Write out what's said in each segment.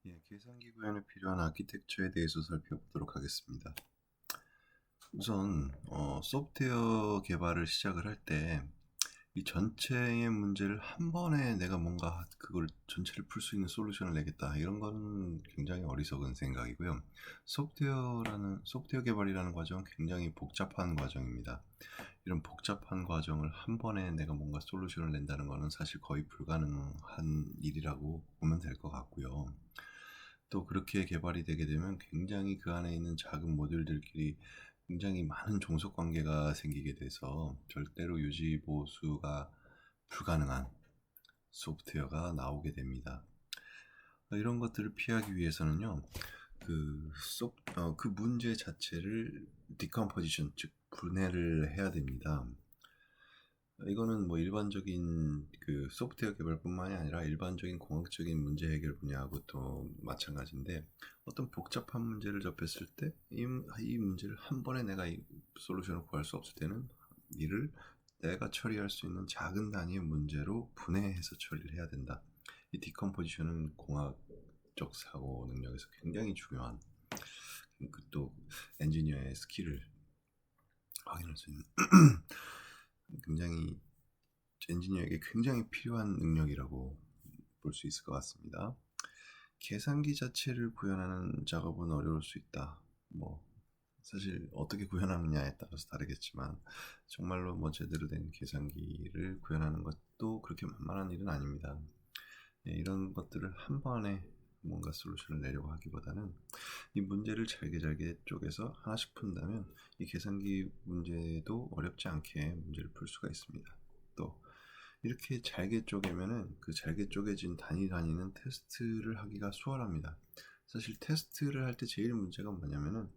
계산기 구현에 필요한 아키텍처에 대해서 살펴보도록 하겠습니다. 우선 소프트웨어 개발을 시작을 할 때 이 전체의 문제를 한 번에 내가 뭔가 그걸 전체를 풀 수 있는 솔루션을 내겠다, 이런 건 굉장히 어리석은 생각이고요. 소프트웨어 개발이라는 과정은 굉장히 복잡한 과정입니다. 이런 복잡한 과정을 한 번에 내가 뭔가 솔루션을 낸다는 것은 사실 거의 불가능한 일이라고 보면 될 것 같고요. 또 그렇게 개발이 되게 되면 굉장히 그 안에 있는 작은 모듈들끼리 굉장히 많은 종속 관계가 생기게 돼서 절대로 유지 보수가 불가능한 소프트웨어가 나오게 됩니다. 이런 것들을 피하기 위해서는요, 그 문제 자체를 디컴포지션, 즉 분해를 해야 됩니다. 이거는 뭐 일반적인 그 소프트웨어 개발뿐만이 아니라 일반적인 공학적인 문제 해결 분야하고도 마찬가지인데, 어떤 복잡한 문제를 접했을 때 이 문제를 한 번에 내가 이 솔루션을 구할 수 없을 때는 이를 내가 처리할 수 있는 작은 단위의 문제로 분해해서 처리를 해야 된다. 이 디컴포지션은 공학적 사고 능력에서 굉장히 중요한, 또 엔지니어의 스킬을 확인할 수 있는 굉장히 엔지니어에게 굉장히 필요한 능력이라고 볼 수 있을 것 같습니다. 계산기 자체를 구현하는 작업은 어려울 수 있다. 뭐 사실 어떻게 구현하느냐에 따라서 다르겠지만, 정말로 뭐 제대로 된 계산기를 구현하는 것도 그렇게 만만한 일은 아닙니다. 이런 것들을 한 번에 뭔가 솔루션을 내려고 하기보다는 이 문제를 잘게 잘게 쪼개서 하나씩 푼다면 이 계산기 문제도 어렵지 않게 문제를 풀 수가 있습니다. 또 이렇게 잘게 쪼개면은 그 잘게 쪼개진 단위는 테스트를 하기가 수월합니다. 사실 테스트를 할 때 제일 문제가 뭐냐면은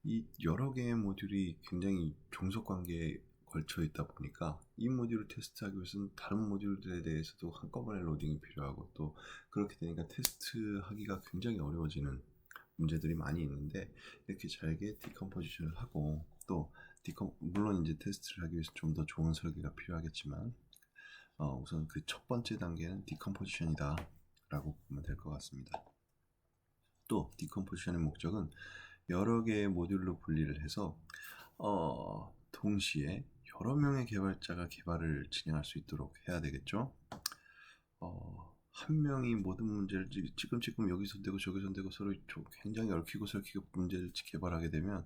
이 여러 개의 모듈이 굉장히 종속 관계에 걸쳐 있다 보니까 이 모듈을 테스트하기 위해서는 다른 모듈들에 대해서도 한꺼번에 로딩이 필요하고, 또 그렇게 되니까 테스트하기가 굉장히 어려워지는 문제들이 많이 있는데, 이렇게 잘게 디컴포지션을 하고, 또 물론 이제 테스트를 하기 위해서 좀 더 좋은 설계가 필요하겠지만, 우선 그 첫 번째 단계는 디컴포지션이다 라고 보면 될 것 같습니다. 또 디컴포지션의 목적은 여러 개의 모듈로 분리를 해서 동시에 여러 명의 개발자가 개발을 진행할 수 있도록 해야 되겠죠. 한 명이 모든 문제를 찌끔찌끔 여기서 내고 저기서 내고 서로 굉장히 얽히고 설키고 문제를 개발하게 되면,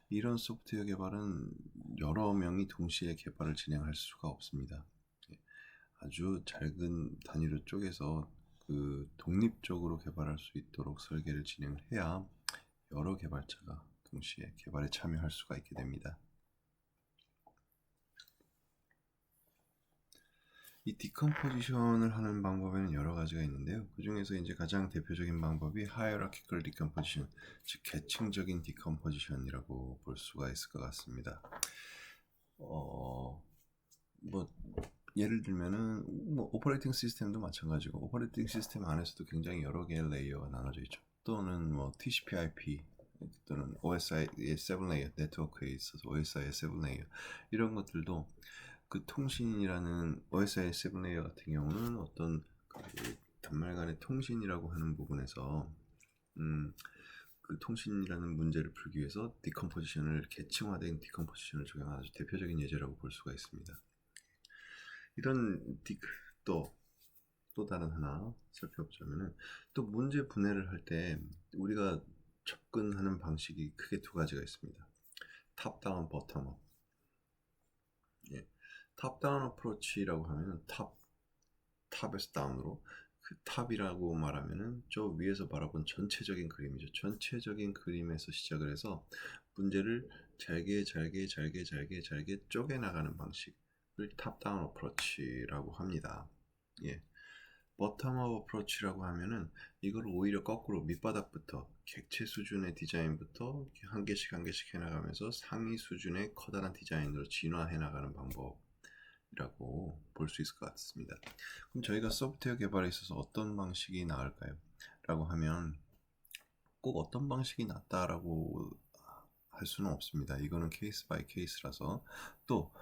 이런 소프트웨어 개발은 여러 명이 동시에 개발을 진행할 수가 없습니다. 아주 작은 단위로 쪼개서 그 독립적으로 개발할 수 있도록 설계를 진행을 해야 여러 개발자가 동시에 개발에 참여할 수가 있게 됩니다. 이 디컴포지션을 하는 방법에는 여러 가지가 있는데요. 그 중에서 이제 가장 대표적인 방법이 hierarchical decomposition, 즉 계층적인 디컴포지션이라고 볼 수가 있을 것 같습니다. 뭐 예를 들면은 뭐 오퍼레이팅 시스템도 마찬가지고, 오퍼레이팅 시스템 안에서도 굉장히 여러 개의 레이어가 나눠져 있죠. 또는 뭐 TCP/IP, 또는 OSI의 7레이어 네트워크에 있어서 OSI의 7레이어, 이런 것들도 그 통신이라는 OSI의 7레이어 같은 경우는 어떤 그 단말 간의 통신이라고 하는 부분에서 그 통신이라는 문제를 풀기 위해서 계층화된 디컴포지션을 적용한 아주 대표적인 예제라고 볼 수가 있습니다. 이런 또 다른 하나 살펴보자면은, 또 문제 분해를 할 때 우리가 접근하는 방식이 크게 두 가지가 있습니다. 탑다운, 버텀업. 탑다운 어프로치라고 하면은 탑에서 다운으로, 그 탑이라고 말하면은 저 위에서 바라본 전체적인 그림이죠. 전체적인 그림에서 시작을 해서 문제를 잘게 쪼개 나가는 방식을 탑다운 어프로치라고 합니다. 버텀업 어프로치라고 하면은 이걸 오히려 거꾸로 밑바닥부터 객체 수준의 디자인부터 한 개씩 해나가면서 상위 수준의 커다란 디자인으로 진화해 나가는 방법이라고 볼 수 있을 것 같습니다. 그럼 저희가 소프트웨어 개발에 있어서 어떤 방식이 나을까요? 라고 하면 꼭 어떤 방식이 낫다라고 할 수는 없습니다. 이거는 케이스 바이 케이스라서. 또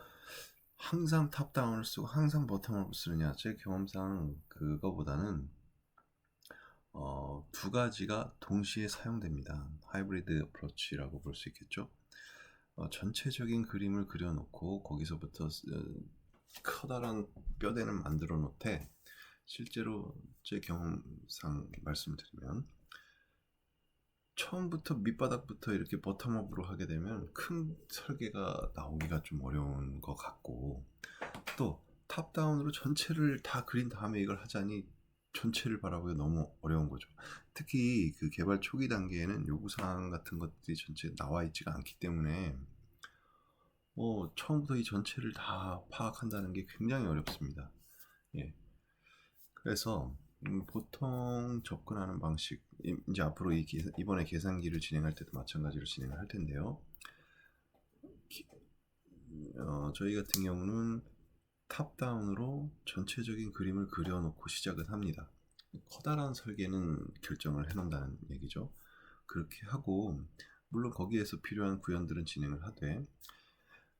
항상 탑다운을 쓰고 항상 버텀업을 쓰느냐, 제 경험상 그거보다는 두 가지가 동시에 사용됩니다. 하이브리드 어프로치라고 볼 수 있겠죠. 전체적인 그림을 그려놓고 거기서부터 커다란 뼈대를 만들어 놓되, 실제로 제 경험상 말씀을 드리면 처음부터 밑바닥부터 이렇게 버텀업으로 하게 되면 큰 설계가 나오기가 좀 어려운 것 같고, 또 탑다운으로 전체를 다 그린 다음에 이걸 하자니 전체를 바라보기 너무 어려운 거죠. 특히 그 개발 초기 단계에는 요구사항 같은 것들이 전체 나와 있지가 않기 때문에 처음부터 이 전체를 다 파악한다는 게 굉장히 어렵습니다. 예. 그래서 보통 접근하는 방식, 이제 앞으로 이번에 계산기를 진행할 때도 마찬가지로 진행을 할 텐데요. 저희 같은 경우는 탑다운으로 전체적인 그림을 그려놓고 시작을 합니다. 커다란 설계는 결정을 해놓는다는 얘기죠. 그렇게 하고, 물론 거기에서 필요한 구현들은 진행을 하되,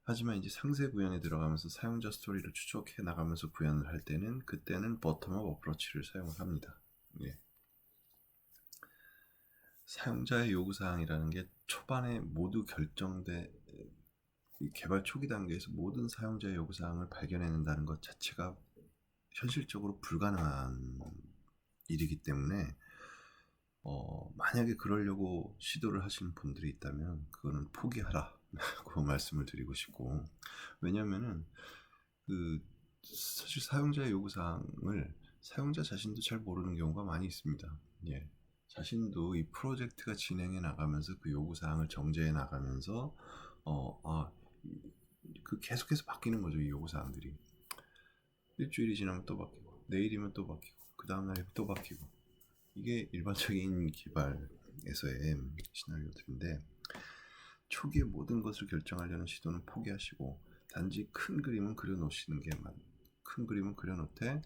하지만 이제 상세 구현에 들어가면서 사용자 스토리를 추적해 나가면서 구현을 할 때는, 그때는 버텀업 어프로치를 사용을 합니다. 예. 사용자의 요구사항이라는 게 초반에 모두 개발 초기 단계에서 모든 사용자의 요구사항을 발견해낸다는 것 자체가 현실적으로 불가능한 일이기 때문에, 만약에 그러려고 시도를 하시는 분들이 있다면 그거는 포기하라 라고 말씀을 드리고 싶고, 왜냐면은 사실 사용자의 요구사항을 사용자 자신도 잘 모르는 경우가 많이 있습니다. 예. 자신도 이 프로젝트가 진행해 나가면서 그 요구사항을 정제해 나가면서 계속해서 바뀌는 거죠. 이 요구사항들이 일주일이 지나면 또 바뀌고, 내일이면 또 바뀌고, 그 다음날에 또 바뀌고, 이게 일반적인 개발에서의 시나리오들인데, 초기에 모든 것을 결정하려는 시도는 포기하시고 단지 큰 그림은 그려놓으시는 게 큰 그림은 그려놓되,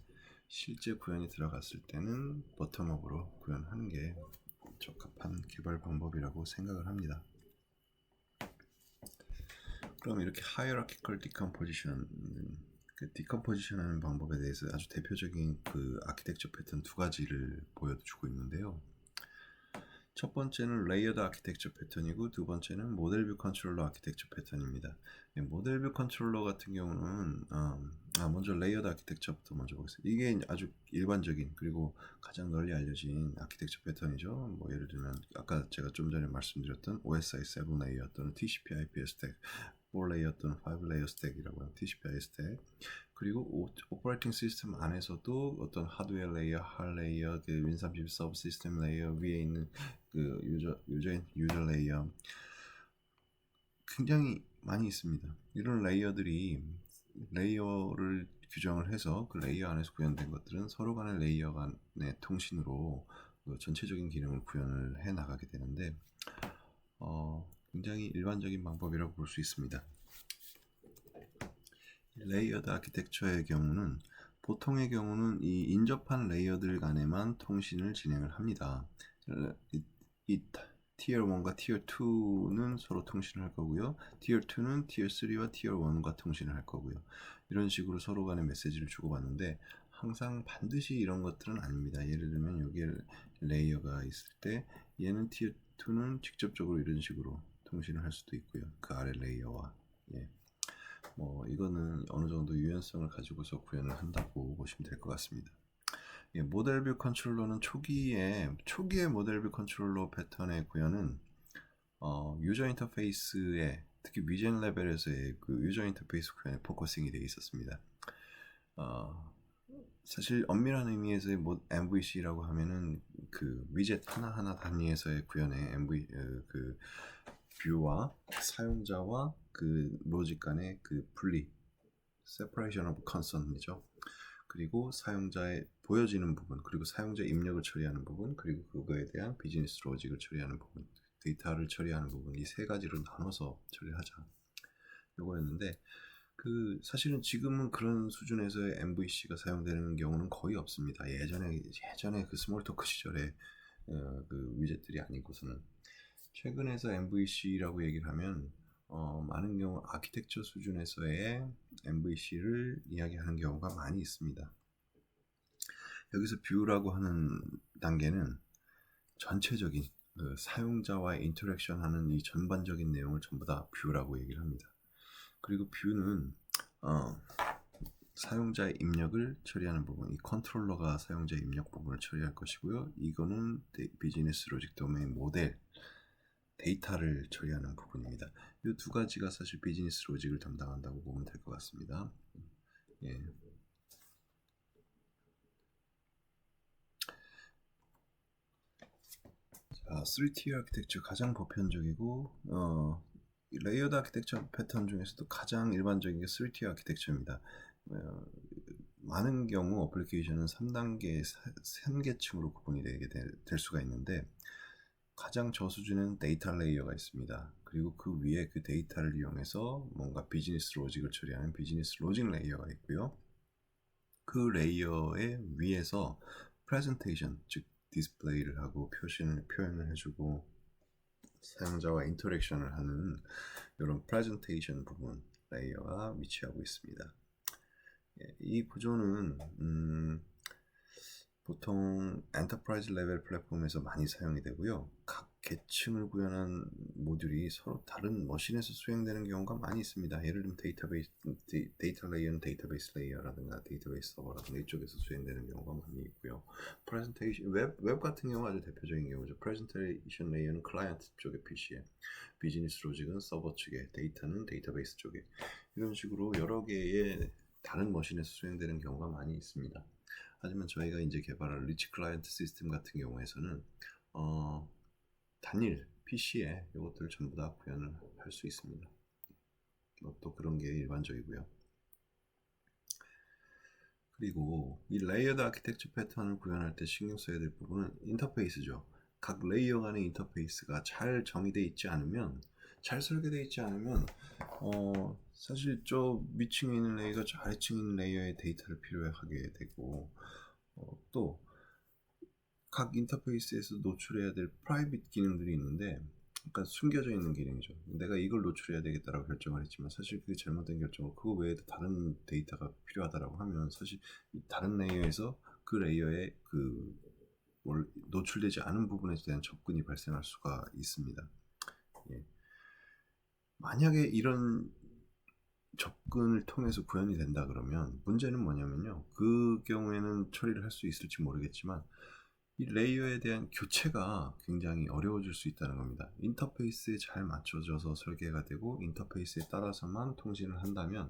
실제 구현이 들어갔을 때는 버텀업으로 구현하는 게 적합한 개발 방법이라고 생각을 합니다. 그럼 이렇게 하이어라키컬 디컴포지션, 디컴포지션 하는 방법에 대해서 아주 대표적인 그 아키텍처 패턴 두 가지를 보여주고 있는데요. 첫 번째는 레이어드 아키텍처 패턴이고, 두 번째는 모델뷰 컨트롤러 아키텍처 패턴입니다. 모델뷰 컨트롤러 같은 경우는 먼저 레이어드 아키텍처부터 먼저 보겠습니다. 이게 아주 일반적인 그리고 가장 널리 알려진 아키텍처 패턴이죠. 뭐 예를 들면 아까 제가 좀 전에 말씀드렸던 OSI 7 레이어 또는 TCP/IP 스택, 4 레이어 또는 5 레이어 스택이라고 하는 TCP/IP 스택, 그리고 오퍼레이팅 시스템 안에서도 어떤 하드웨어 레이어, 할 레이어, 그 윈32 서브 시스템 레이어 위에 있는 그 유저 레이어, 굉장히 많이 있습니다. 이런 레이어를 규정을 해서 그 레이어 안에서 구현된 것들은 서로 간의 레이어 간의 통신으로 전체적인 기능을 구현을 해 나가게 되는데, 굉장히 일반적인 방법이라고 볼 수 있습니다. 레이어드 아키텍처의 경우는 보통의 경우는 이 인접한 레이어들 간에만 통신을 진행을 합니다. 이 티어 1과 티어 2는 서로 통신을 할 거고요. 티어 2는 티어 3와 티어 1과 통신을 할 거고요. 이런 식으로 서로 간에 메시지를 주고받는데, 항상 반드시 이런 것들은 아닙니다. 예를 들면 여기에 레이어가 있을 때 얘는 티어 2는 직접적으로 이런 식으로 통신을 할 수도 있고요. 그 아래 레이어와. 예. 이거는 어느 정도 유연성을 가지고서 구현을 한다고 보시면 될 것 같습니다. 예, 모델뷰 컨트롤러는 초기의 모델뷰 컨트롤러 패턴의 구현은 유저 인터페이스에, 특히 위젠 레벨에서의 그 유저 인터페이스 구현에 포커싱이 되어 있었습니다. 사실 엄밀한 의미에서의 MVC라고 하면은 그 위젯 하나하나 단위에서의 구현의 그 뷰와 사용자와 그 로직 간의 그 분리, separation of concern이죠. 그리고 사용자의 보여지는 부분, 그리고 사용자 입력을 처리하는 부분, 그리고 그거에 대한 비즈니스 로직을 처리하는 부분, 데이터를 처리하는 부분, 이 세 가지로 나눠서 처리하자, 요거였는데, 사실은 지금은 그런 수준에서의 MVC가 사용되는 경우는 거의 없습니다. 예전에 그 스몰토크 시절에 그 위젯들이 아니고서는, 최근에서 MVC라고 얘기를 하면 많은 경우 아키텍처 수준에서의 MVC를 이야기하는 경우가 많이 있습니다. 여기서 뷰라고 하는 단계는 전체적인 그 사용자와의 인터랙션하는 이 전반적인 내용을 전부 다 뷰라고 얘기를 합니다. 그리고 뷰는 사용자의 입력을 처리하는 부분, 이 컨트롤러가 사용자의 입력 부분을 처리할 것이고요. 이거는 비즈니스 로직 도메인 모델, 데이터를 처리하는 부분입니다. 이 두 가지가 사실 비즈니스 로직을 담당한다고 보면 될 것 같습니다. 예. 자, 3Tier 아키텍처 가장 보편적이고 레이어드 아키텍처 패턴 중에서도 가장 일반적인 게 3Tier 아키텍처입니다. 많은 경우 어플리케이션은 3단계, 3계층으로 구분이 될 수가 있는데 가장 저수준은 데이터 레이어가 있습니다. 그리고 그 위에 그 데이터를 이용해서 뭔가 비즈니스 로직을 처리하는 비즈니스 로직 레이어가 있고요. 그 레이어의 위에서 프레젠테이션, 즉 디스플레이를 하고 표현을 해주고 사용자와 인터랙션을 하는 이런 프레젠테이션 부분 레이어가 위치하고 있습니다. 이 구조는 보통 엔터프라이즈 레벨 플랫폼에서 많이 사용이 되고요. 각 계층을 구현한 모듈이 서로 다른 머신에서 수행되는 경우가 많이 있습니다. 예를 들면 데이터 레이어는 데이터베이스 레이어라든가 데이터베이스 서버라든가 이쪽에서 수행되는 경우가 많이 있고요. 프레젠테이션 웹 같은 경우 아주 대표적인 경우죠. 프레젠테이션 레이어는 클라이언트 쪽의 PC에, 비즈니스 로직은 서버 측에, 데이터는 데이터베이스 쪽에, 이런 식으로 여러 개의 다른 머신에서 수행되는 경우가 많이 있습니다. 하지만 저희가 이제 개발한 리치 클라이언트 시스템 같은 경우에서는 단일 PC에 이것들을 전부 다 구현을 할 수 있습니다. 또 그런 게 일반적이고요. 그리고 이 레이어드 아키텍처 패턴을 구현할 때 신경 써야 될 부분은 인터페이스죠. 각 레이어 간의 인터페이스가 잘 정의되어 있지 않으면, 잘 설계되어 있지 않으면 사실 저 위층에 있는 레이어가 저 아래층에 있는 레이어의 데이터를 필요하게 되고 또 각 인터페이스에서 노출해야 될 프라이빗 기능들이 있는데, 그러니까 숨겨져 있는 기능이죠. 내가 이걸 노출해야 되겠다라고 결정을 했지만 사실 그게 잘못된 결정으로 그거 외에도 다른 데이터가 필요하다라고 하면 사실 다른 레이어에서 그 레이어에 노출되지 않은 부분에 대한 접근이 발생할 수가 있습니다. 예. 만약에 이런 접근을 통해서 구현이 된다 그러면 문제는 뭐냐면요. 그 경우에는 처리를 할 수 있을지 모르겠지만 이 레이어에 대한 교체가 굉장히 어려워질 수 있다는 겁니다. 인터페이스에 잘 맞춰져서 설계가 되고 인터페이스에 따라서만 통신을 한다면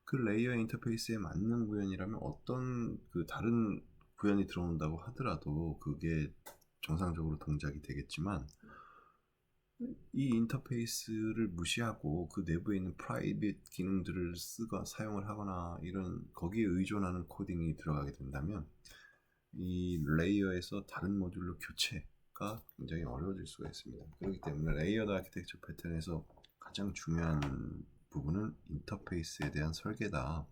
그 레이어 인터페이스에 맞는 구현이라면 어떤 그 다른 구현이 들어온다고 하더라도 그게 정상적으로 동작이 되겠지만 이 인터페이스를 무시하고 그 내부에 있는 프라이빗 기능들을 사용을 하거나 이런 거기에 의존하는 코딩이 들어가게 된다면 이 레이어에서 다른 모듈로 교체가 굉장히 어려워질 수가 있습니다. 그렇기 때문에 레이어드 아키텍처 패턴에서 가장 중요한 부분은 인터페이스에 대한 설계다.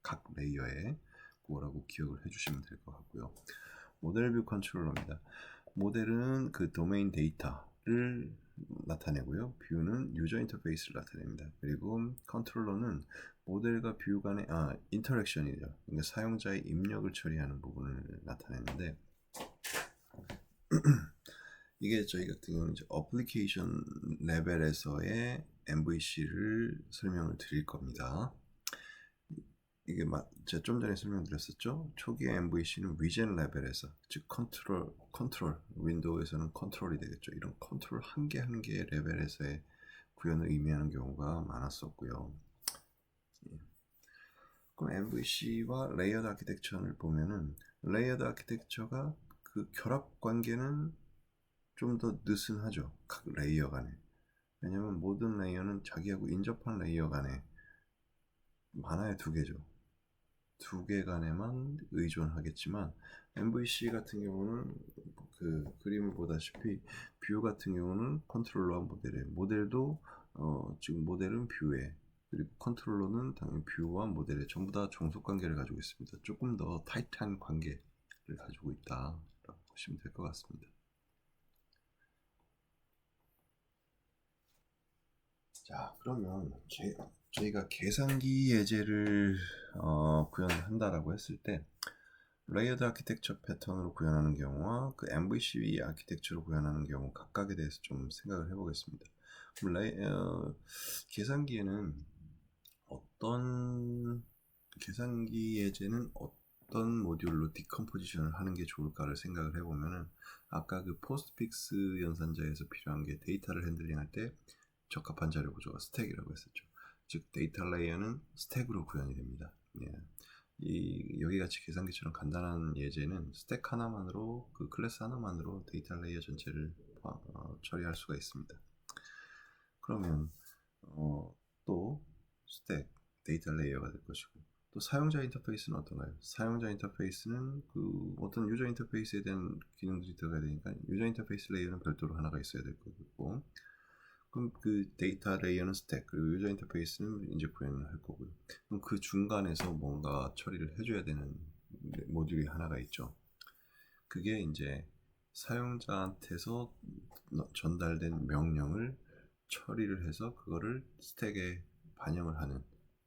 각 레이어에 그거라고 기억을 해주시면 될 것 같고요. 모델 뷰 컨트롤러입니다. 모델은 그 도메인 데이터를 나타내고요. 뷰는 유저 인터페이스를 나타냅니다. 그리고 컨트롤러는 모델과 뷰 간의 인터랙션이죠. 그러니까 사용자의 입력을 처리하는 부분을 나타내는데 이게 저희 같은 경우는 이제 어플리케이션 레벨에서의 MVC를 설명을 드릴 겁니다. 이게 제가 좀 전에 설명드렸었죠. 초기의 MVC는 위젠 레벨에서, 즉 컨트롤 윈도우에서는 컨트롤이 되겠죠. 이런 컨트롤 한 개 한 개의 레벨에서의 구현을 의미하는 경우가 많았었고요. 예. 그럼 MVC와 레이어드 아키텍처를 보면은 레이어드 아키텍처가 그 결합 관계는 좀 더 느슨하죠. 각 레이어 간에. 왜냐면 모든 레이어는 자기하고 인접한 레이어 간에 하나의 두 개죠. 두 개 간에만 의존하겠지만 MVC 같은 경우는 그 그림을 보다시피 뷰 같은 경우는 컨트롤러와 모델도 지금 모델은 뷰에, 그리고 컨트롤러는 당연히 뷰와 모델에 전부 다 종속 관계를 가지고 있습니다. 조금 더 타이트한 관계를 가지고 있다라고 보시면 될 것 같습니다. 자, 그러면 저희가 계산기 예제를 구현한다라고 했을 때 레이어드 아키텍처 패턴으로 구현하는 경우와 그 MVC 아키텍처로 구현하는 경우 각각에 대해서 좀 생각을 해보겠습니다. 그럼 계산기에는 계산기 예제는 어떤 모듈로 디컴포지션을 하는 게 좋을까를 생각을 해보면은, 아까 그 포스트픽스 연산자에서 필요한 게 데이터를 핸들링할 때 적합한 자료 구조가 스택이라고 했었죠. 즉 데이터 레이어는 스택으로 구현이 됩니다. 예. 여기 같이 계산기처럼 간단한 예제는 스택 하나만으로, 그 클래스 하나만으로 데이터 레이어 전체를 처리할 수가 있습니다. 그러면 또 스택 데이터 레이어가 될 것이고, 또 사용자 인터페이스는 어떤가요? 사용자 인터페이스는 그 어떤 유저 인터페이스에 대한 기능들이 들어가야 되니까 유저 인터페이스 레이어는 별도로 하나가 있어야 될 거고, 그럼 그 데이터 레이어는 스택, 그리고 유저 인터페이스는 이제 구현을 할 거고요. 그럼 그 중간에서 뭔가 처리를 해줘야 되는 모듈이 하나가 있죠. 그게 이제 사용자한테서 전달된 명령을 처리를 해서 그거를 스택에 반영을 하는,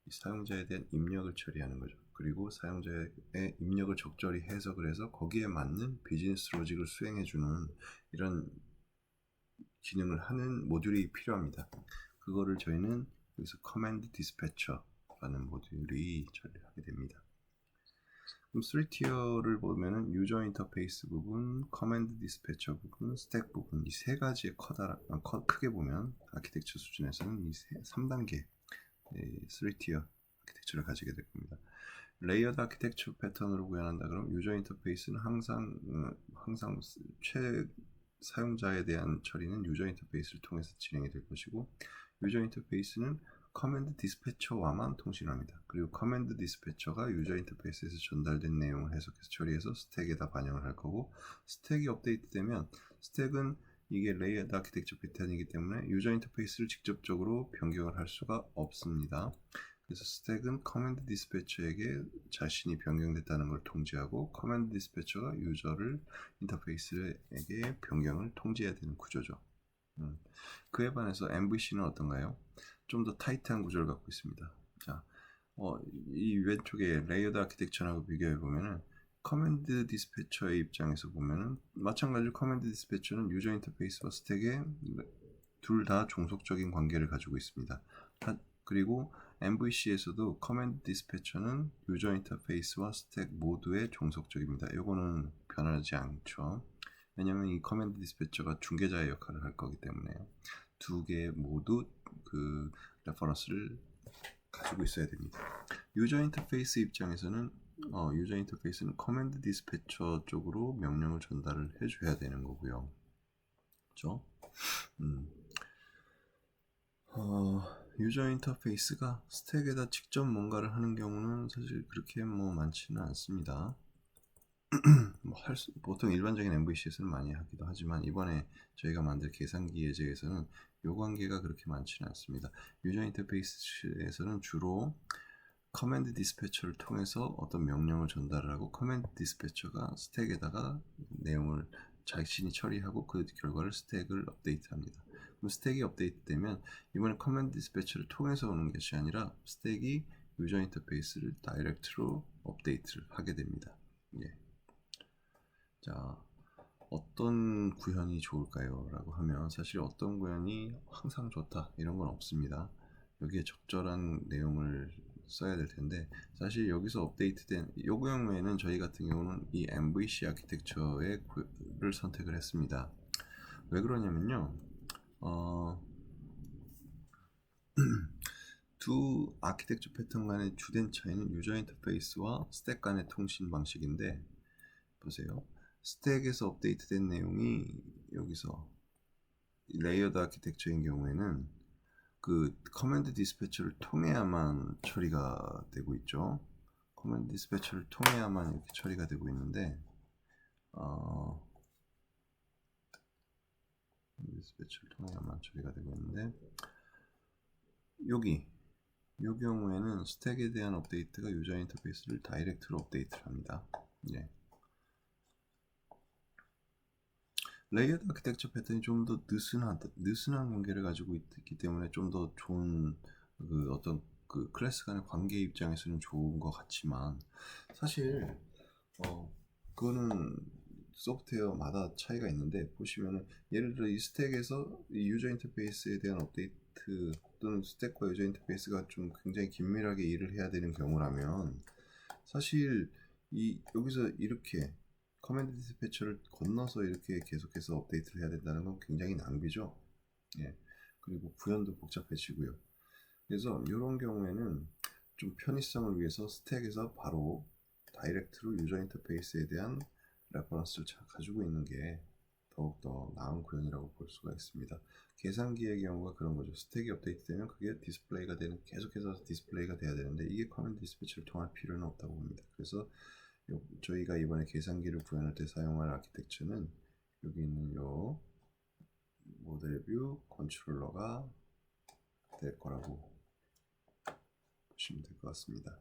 사용자에 대한 입력을 처리하는 거죠. 그리고 사용자의 입력을 적절히 해석을 해서 거기에 맞는 비즈니스 로직을 수행해주는 이런 기능을 하는 모듈이 필요합니다. 그거를 저희는 여기서 커맨드 디스패처라는 모듈이 처리를 하게 됩니다. 그럼 3티어를 보면은 유저 인터페이스 부분, 커맨드 디스패처 부분, 스택 부분, 이 세 가지의 크게 보면 아키텍처 수준에서는 이 3단계 3티어 아키텍처를 가지게 될 겁니다. 레이어드 아키텍처 패턴으로 구현한다 그러면 유저 인터페이스는 항상 사용자에 대한 처리는 유저 인터페이스를 통해서 진행이 될 것이고, 유저 인터페이스는 커맨드 디스패처와만 통신합니다. 그리고 커맨드 디스패처가 유저 인터페이스에서 전달된 내용을 해석해서 처리해서 스택에다 반영을 할 거고, 스택이 업데이트되면 스택은 이게 레이어드 아키텍처 패턴이기 때문에 유저 인터페이스를 직접적으로 변경을 할 수가 없습니다. 그래서 스택은 커맨드 디스패처에게 자신이 변경됐다는 걸 통지하고, 커맨드 디스패처가 유저를 인터페이스에게 변경을 통지해야 되는 구조죠. 그에 반해서 MVC는 어떤가요? 좀 더 타이트한 구조를 갖고 있습니다. 자, 이 왼쪽에 레이어드 아키텍처하고 비교해 보면은 커맨드 디스패처의 입장에서 보면은 마찬가지로 커맨드 디스패처는 유저 인터페이스와 스택에 둘 다 종속적인 관계를 가지고 있습니다. 그리고 MVC에서도 커맨드 디스패처는 유저 인터페이스와 스택 모두에 종속적입니다. 이거는 변하지 않죠. 왜냐하면 이 커맨드 디스패처가 중개자의 역할을 할 거기 때문에 두 개 모두 그 레퍼런스를 가지고 있어야 됩니다. 유저 인터페이스 입장에서는 유저 인터페이스는 커맨드 디스패처 쪽으로 명령을 전달을 해줘야 되는 거고요. 그렇죠? 유저 인터페이스가 스택에다 직접 뭔가를 하는 경우는 사실 그렇게 많지는 않습니다. 보통 일반적인 MVC에서는 많이 하기도 하지만, 이번에 저희가 만들 계산기 예제에서는 요 관계가 그렇게 많지는 않습니다. 유저 인터페이스에서는 주로 커맨드 디스패처를 통해서 어떤 명령을 전달을 하고, 커맨드 디스패처가 스택에다가 내용을 자신이 처리하고 그 결과를 스택을 업데이트합니다. 그럼 스택이 업데이트되면 이번에 커맨드 디스패처를 통해서 오는 것이 아니라 스택이 유저 인터페이스를 다이렉트로 업데이트를 하게 됩니다. 예. 자, 어떤 구현이 좋을까요? 라고 하면 사실 어떤 구현이 항상 좋다 이런 건 없습니다. 여기에 적절한 내용을 써야 될 텐데, 사실 여기서 업데이트된 이 경우에는 저희 같은 경우는 이 MVC 아키텍처를 선택을 했습니다. 왜 그러냐면요, 두 아키텍처 패턴 간의 주된 차이는 유저 인터페이스와 스택 간의 통신 방식인데, 보세요. 스택에서 업데이트된 내용이 여기서 레이어드 아키텍처인 경우에는 그 커맨드 디스패처를 통해야만 처리가 되고 있죠. 커맨드 디스패처를 통해야만 이렇게 처리가 되고 있는데, 디스패처를 통해야만 처리가 되고 있는데, 이 경우에는 스택에 대한 업데이트가 유저 인터페이스를 다이렉트로 업데이트를 합니다. 예. 레이어드 아키텍처 패턴이 좀 더 느슨한 관계를 가지고 있기 때문에 좀 더 좋은 어떤 클래스 간의 관계 입장에서는 좋은 것 같지만, 사실 그거는 소프트웨어마다 차이가 있는데, 보시면은 예를 들어 이 스택에서 이 유저 인터페이스에 대한 업데이트 또는 스택과 유저 인터페이스가 좀 굉장히 긴밀하게 일을 해야 되는 경우라면, 사실 여기서 이렇게 커맨드 디스패처를 건너서 이렇게 계속해서 업데이트를 해야 된다는 건 굉장히 낭비죠. 예. 그리고 구현도 복잡해지고요. 그래서 이런 경우에는 좀 편의성을 위해서 스택에서 바로 다이렉트로 유저 인터페이스에 대한 레퍼런스를 가지고 있는 게 더욱더 나은 구현이라고 볼 수가 있습니다. 계산기의 경우가 그런 거죠. 스택이 업데이트되면 그게 디스플레이가 계속해서 디스플레이가 돼야 되는데, 이게 커맨드 디스패치를 통할 필요는 없다고 봅니다. 그래서 저희가 이번에 계산기를 구현할 때 사용할 아키텍처는 여기 있는 요 모델 뷰 컨트롤러가 될 거라고 보시면 될 것 같습니다.